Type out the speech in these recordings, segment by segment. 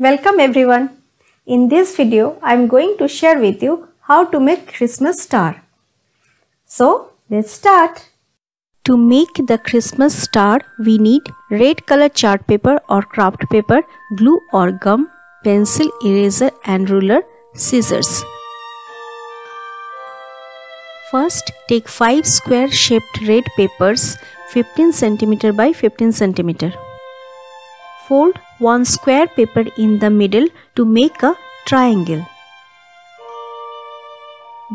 Welcome everyone. In this video, I am going to share with you how to make Christmas star. So, let's start. To make the Christmas star, we need red color chart paper or craft paper, glue or gum, pencil, eraser and ruler, scissors. First, take 5 square shaped red papers 15 cm by 15 cm. Fold one square paper in the middle to make a triangle.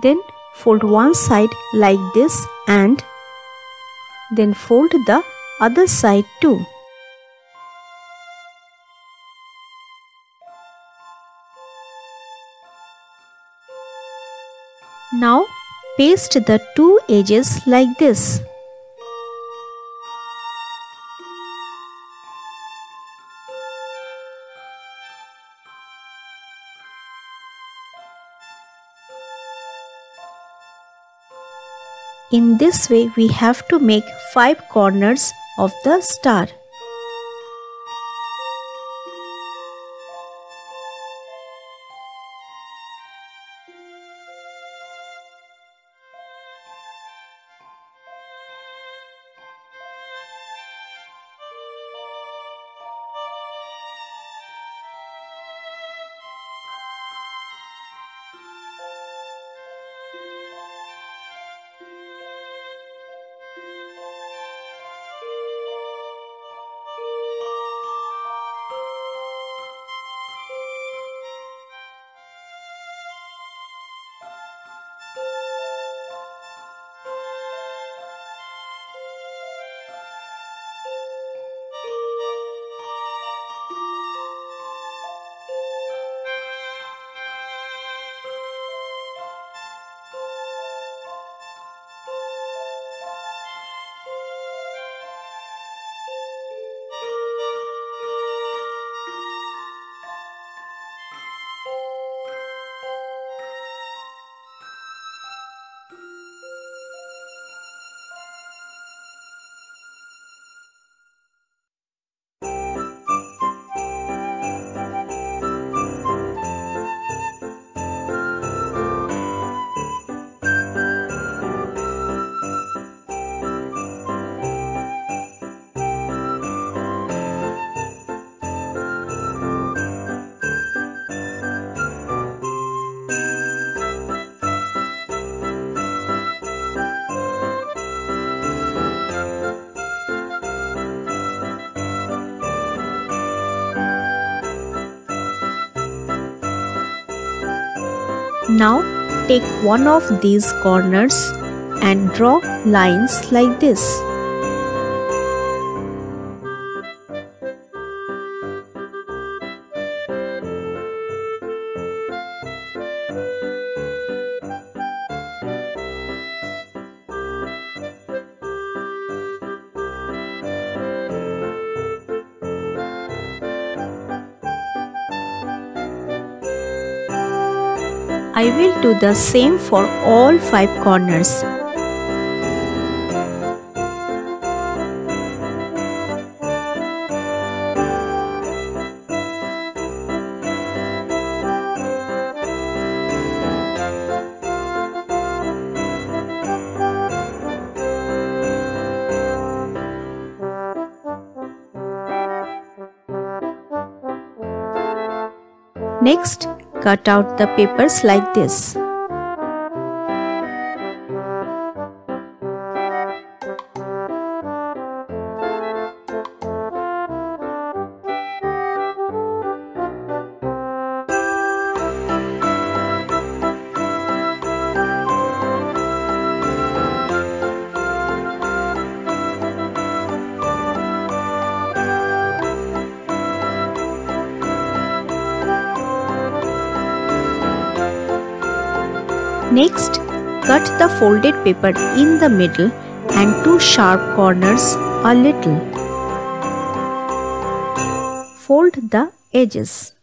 Then fold one side like this and then fold the other side too. Now paste the two edges like this. In this way, we have to make 5 corners of the star. Now take one of these corners and draw lines like this. I will do the same for all 5 corners. Next, cut out the papers like this. Next, cut the folded paper in the middle and 2 sharp corners a little. Fold the edges.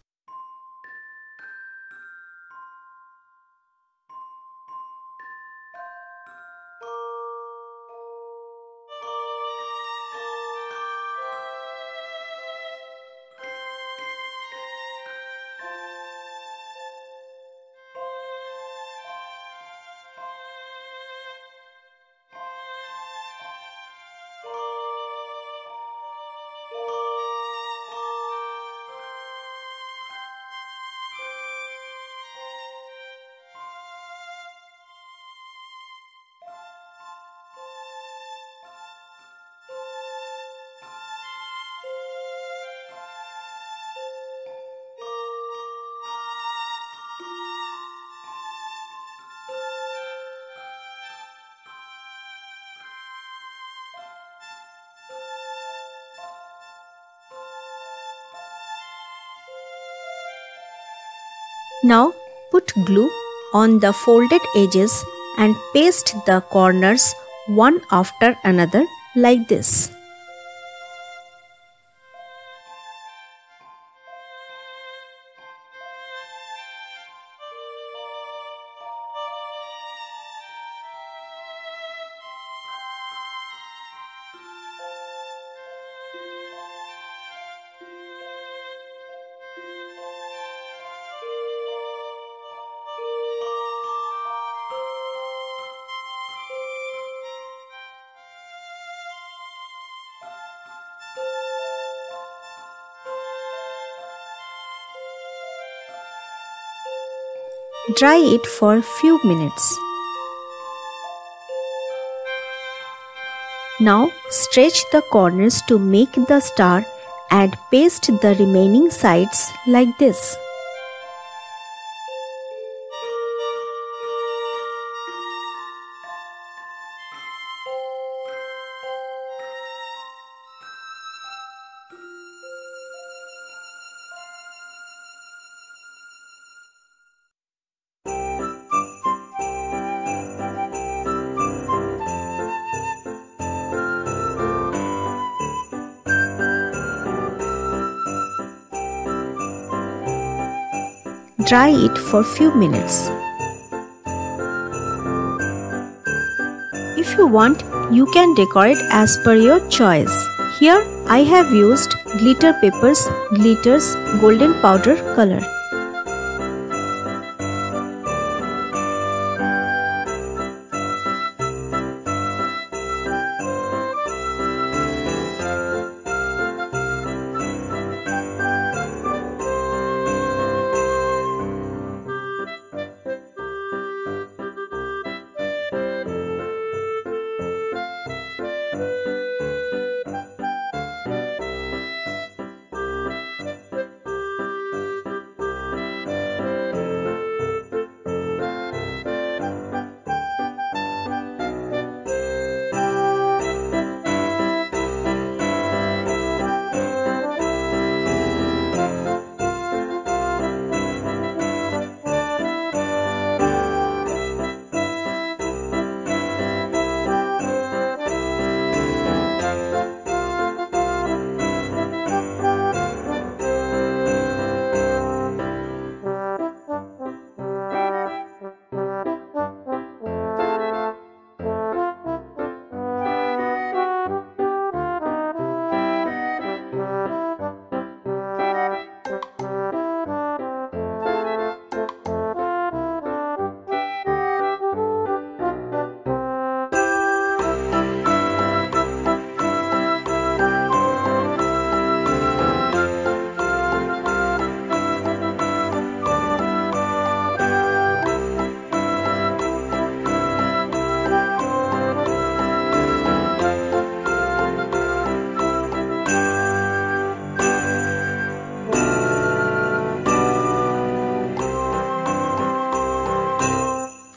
Now put glue on the folded edges and paste the corners one after another like this. Dry it for a few minutes. Now stretch the corners to make the star and paste the remaining sides like this. Dry it for few minutes. If you want, you can decorate as per your choice. Here I have used glitter papers, glitters, golden powder color.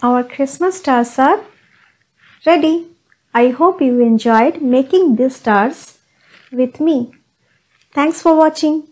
Our Christmas stars are ready. I hope you enjoyed making these stars with me. Thanks for watching.